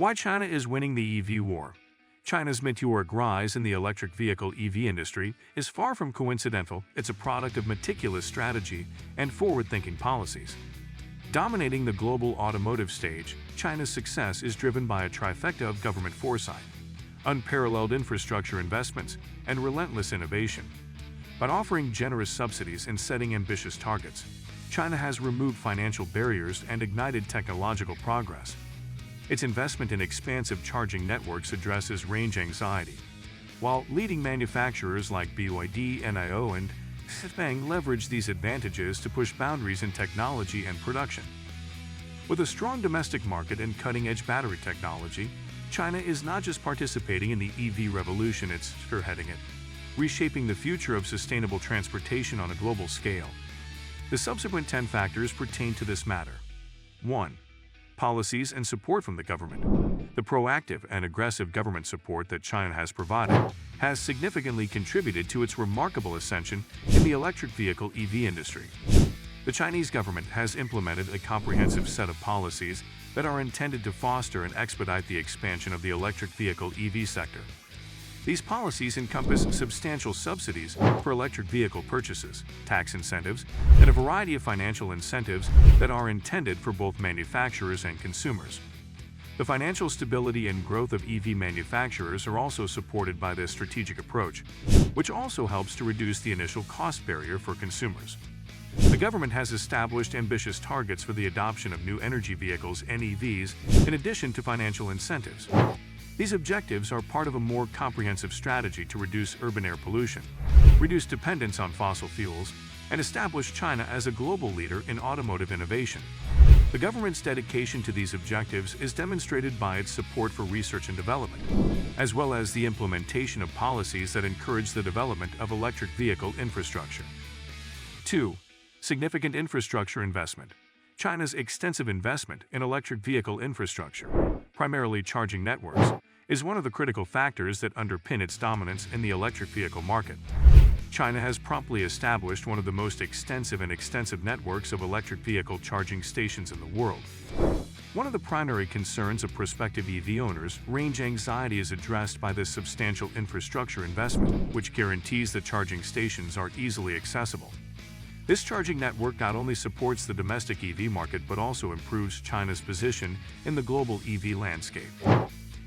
Why China is winning the EV war. China's meteoric rise in the electric vehicle EV industry is far from coincidental. It's a product of meticulous strategy and forward-thinking policies. Dominating the global automotive stage, China's success is driven by a trifecta of government foresight, unparalleled infrastructure investments, and relentless innovation. By offering generous subsidies and setting ambitious targets, China has removed financial barriers and ignited technological progress. Its investment in expansive charging networks addresses range anxiety, while leading manufacturers like BYD, NIO, and Xpeng leverage these advantages to push boundaries in technology and production. With a strong domestic market and cutting-edge battery technology, China is not just participating in the EV revolution, it's spearheading it, reshaping the future of sustainable transportation on a global scale. The subsequent 10 factors pertain to this matter. 1. Policies and support from the government. The proactive and aggressive government support that China has provided has significantly contributed to its remarkable ascension in the electric vehicle EV industry. The Chinese government has implemented a comprehensive set of policies that are intended to foster and expedite the expansion of the electric vehicle EV sector. These policies encompass substantial subsidies for electric vehicle purchases, tax incentives, and a variety of financial incentives that are intended for both manufacturers and consumers. The financial stability and growth of EV manufacturers are also supported by this strategic approach, which also helps to reduce the initial cost barrier for consumers. The government has established ambitious targets for the adoption of new energy vehicles (NEVs) in addition to financial incentives. These objectives are part of a more comprehensive strategy to reduce urban air pollution, reduce dependence on fossil fuels, and establish China as a global leader in automotive innovation. The government's dedication to these objectives is demonstrated by its support for research and development, as well as the implementation of policies that encourage the development of electric vehicle infrastructure. 2. Significant infrastructure investment. China's extensive investment in electric vehicle infrastructure, primarily charging networks, is one of the critical factors that underpin its dominance in the electric vehicle market. China has promptly established one of the most extensive networks of electric vehicle charging stations in the world. One of the primary concerns of prospective EV owners, range anxiety, is addressed by this substantial infrastructure investment, which guarantees that charging stations are easily accessible. This charging network not only supports the domestic EV market but also improves China's position in the global EV landscape.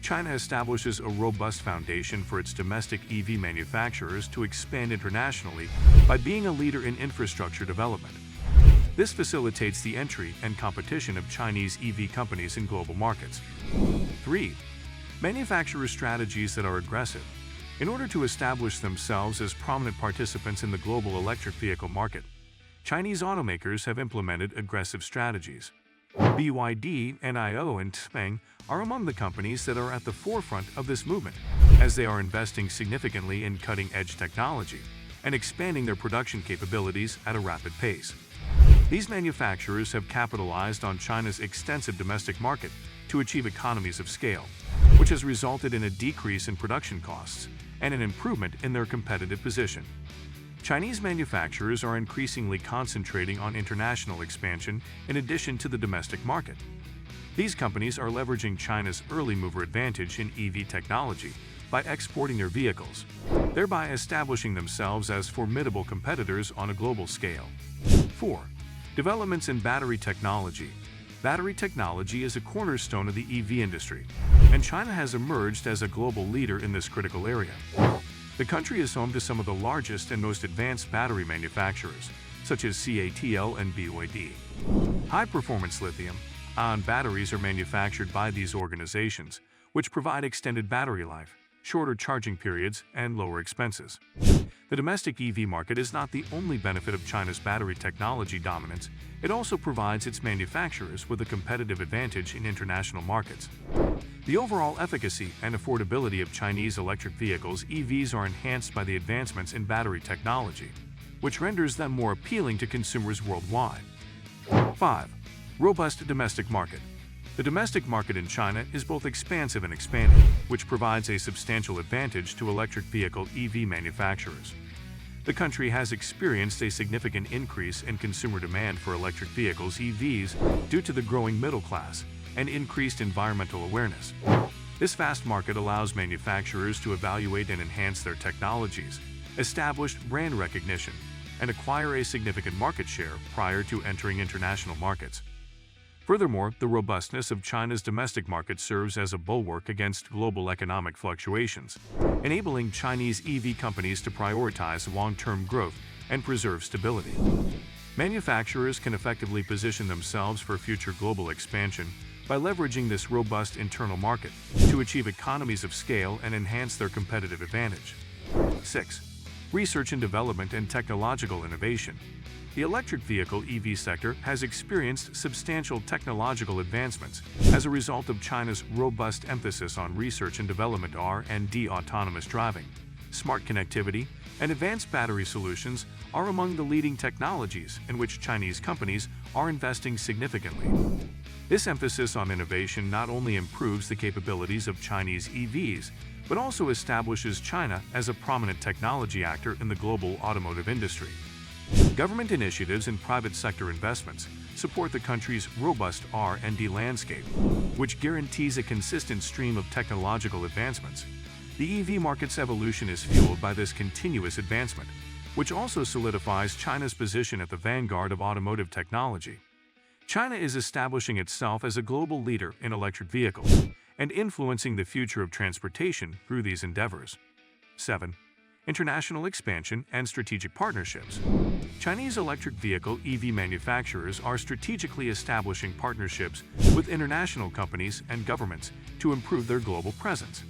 China establishes a robust foundation for its domestic EV manufacturers to expand internationally by being a leader in infrastructure development. This facilitates the entry and competition of Chinese EV companies in global markets. 3. Manufacturer strategies that are aggressive. In order to establish themselves as prominent participants in the global electric vehicle market, Chinese automakers have implemented aggressive strategies. BYD, NIO, and Xpeng are among the companies that are at the forefront of this movement, as they are investing significantly in cutting-edge technology and expanding their production capabilities at a rapid pace. These manufacturers have capitalized on China's extensive domestic market to achieve economies of scale, which has resulted in a decrease in production costs and an improvement in their competitive position. Chinese manufacturers are increasingly concentrating on international expansion in addition to the domestic market. These companies are leveraging China's early mover advantage in EV technology by exporting their vehicles, thereby establishing themselves as formidable competitors on a global scale. 4. Developments in battery technology. Battery technology is a cornerstone of the EV industry, and China has emerged as a global leader in this critical area. The country is home to some of the largest and most advanced battery manufacturers, such as CATL and BYD. High-performance lithium-ion batteries are manufactured by these organizations, which provide extended battery life, shorter charging periods, and lower expenses. The domestic EV market is not the only benefit of China's battery technology dominance. It also provides its manufacturers with a competitive advantage in international markets. The overall efficacy and affordability of Chinese electric vehicles (EVs) are enhanced by the advancements in battery technology, which renders them more appealing to consumers worldwide. 5. Robust domestic market. The domestic market in China is both expansive and expanding, which provides a substantial advantage to electric vehicle EV manufacturers. The country has experienced a significant increase in consumer demand for electric vehicles (EVs) due to the growing middle class and increased environmental awareness. This vast market allows manufacturers to evaluate and enhance their technologies, establish brand recognition, and acquire a significant market share prior to entering international markets. Furthermore, the robustness of China's domestic market serves as a bulwark against global economic fluctuations, enabling Chinese EV companies to prioritize long-term growth and preserve stability. Manufacturers can effectively position themselves for future global expansion by leveraging this robust internal market to achieve economies of scale and enhance their competitive advantage. 6. Research and development and technological innovation. The electric vehicle EV sector has experienced substantial technological advancements as a result of China's robust emphasis on research and development. R&D. Autonomous driving, smart connectivity, and advanced battery solutions are among the leading technologies in which Chinese companies are investing significantly. This emphasis on innovation not only improves the capabilities of Chinese EVs, but also establishes China as a prominent technology actor in the global automotive industry. Government initiatives and private sector investments support the country's robust R&D landscape, which guarantees a consistent stream of technological advancements. The EV market's evolution is fueled by this continuous advancement, which also solidifies China's position at the vanguard of automotive technology. China is establishing itself as a global leader in electric vehicles and influencing the future of transportation through these endeavors. 7. International expansion and strategic partnerships. Chinese electric vehicle EV manufacturers are strategically establishing partnerships with international companies and governments to improve their global presence.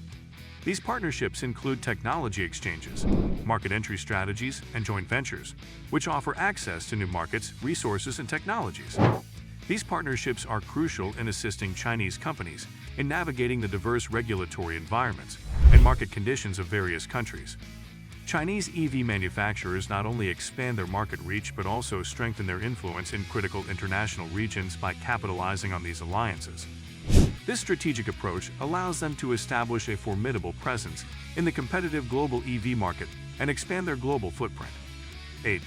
These partnerships include technology exchanges, market entry strategies, and joint ventures, which offer access to new markets, resources, and technologies. These partnerships are crucial in assisting Chinese companies in navigating the diverse regulatory environments and market conditions of various countries. Chinese EV manufacturers not only expand their market reach but also strengthen their influence in critical international regions by capitalizing on these alliances. This strategic approach allows them to establish a formidable presence in the competitive global EV market and expand their global footprint. 8.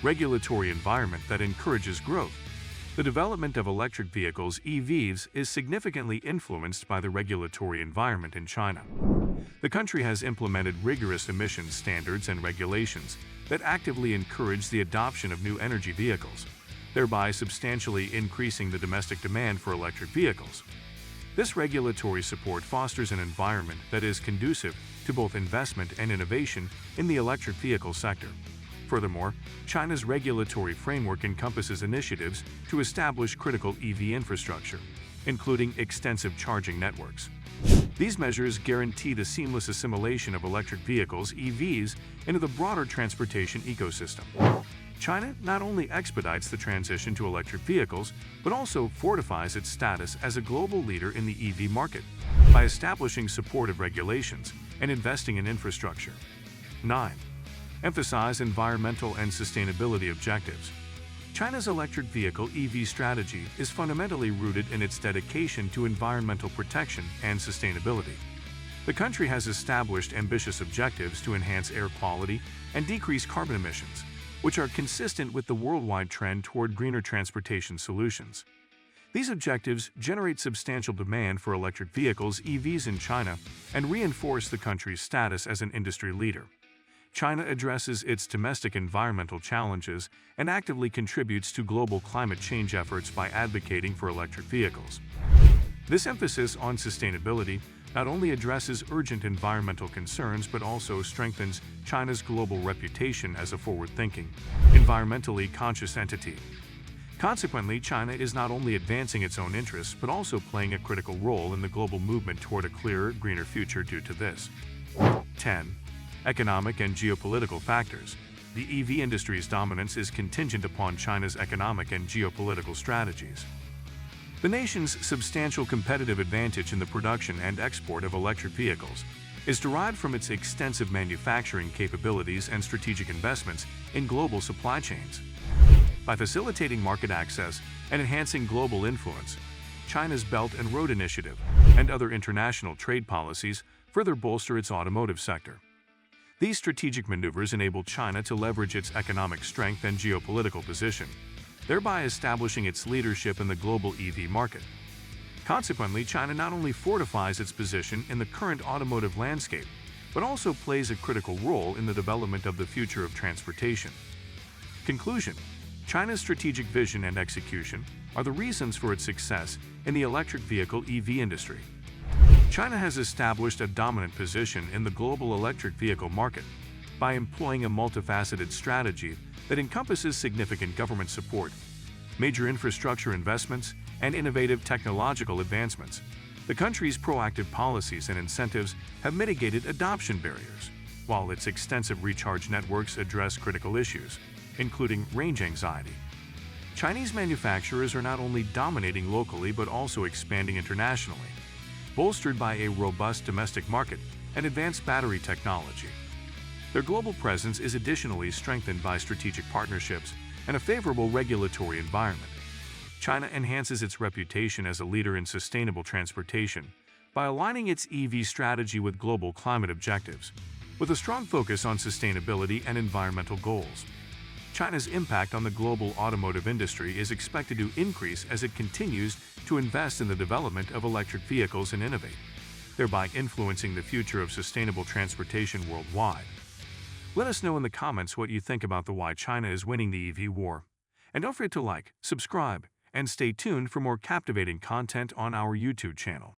Regulatory environment that encourages growth. The development of electric vehicles (EVs) is significantly influenced by the regulatory environment in China. The country has implemented rigorous emissions standards and regulations that actively encourage the adoption of new energy vehicles, thereby substantially increasing the domestic demand for electric vehicles. This regulatory support fosters an environment that is conducive to both investment and innovation in the electric vehicle sector. Furthermore, China's regulatory framework encompasses initiatives to establish critical EV infrastructure, including extensive charging networks. These measures guarantee the seamless assimilation of electric vehicles (EVs) into the broader transportation ecosystem. China not only expedites the transition to electric vehicles, but also fortifies its status as a global leader in the EV market by establishing supportive regulations and investing in infrastructure. 9. Emphasize environmental and sustainability objectives. China's electric vehicle EV strategy is fundamentally rooted in its dedication to environmental protection and sustainability. The country has established ambitious objectives to enhance air quality and decrease carbon emissions, which are consistent with the worldwide trend toward greener transportation solutions. These objectives generate substantial demand for electric vehicles (EVs) in China and reinforce the country's status as an industry leader. China addresses its domestic environmental challenges and actively contributes to global climate change efforts by advocating for electric vehicles. This emphasis on sustainability not only addresses urgent environmental concerns but also strengthens China's global reputation as a forward-thinking, environmentally conscious entity. Consequently, China is not only advancing its own interests but also playing a critical role in the global movement toward a clearer, greener future due to this. 10. Economic and geopolitical factors. The EV industry's dominance is contingent upon China's economic and geopolitical strategies. The nation's substantial competitive advantage in the production and export of electric vehicles is derived from its extensive manufacturing capabilities and strategic investments in global supply chains. By facilitating market access and enhancing global influence, China's Belt and Road Initiative and other international trade policies further bolster its automotive sector. These strategic maneuvers enable China to leverage its economic strength and geopolitical position, thereby establishing its leadership in the global EV market. Consequently, China not only fortifies its position in the current automotive landscape, but also plays a critical role in the development of the future of transportation. Conclusion: China's strategic vision and execution are the reasons for its success in the electric vehicle EV industry. China has established a dominant position in the global electric vehicle market by employing a multifaceted strategy that encompasses significant government support, major infrastructure investments, and innovative technological advancements. The country's proactive policies and incentives have mitigated adoption barriers, while its extensive recharge networks address critical issues, including range anxiety. Chinese manufacturers are not only dominating locally but also expanding internationally, bolstered by a robust domestic market and advanced battery technology. Their global presence is additionally strengthened by strategic partnerships and a favorable regulatory environment. China enhances its reputation as a leader in sustainable transportation by aligning its EV strategy with global climate objectives, with a strong focus on sustainability and environmental goals. China's impact on the global automotive industry is expected to increase as it continues to invest in the development of electric vehicles and innovate, thereby influencing the future of sustainable transportation worldwide. Let us know in the comments what you think about the why China is winning the EV war. And don't forget to like, subscribe, and stay tuned for more captivating content on our YouTube channel.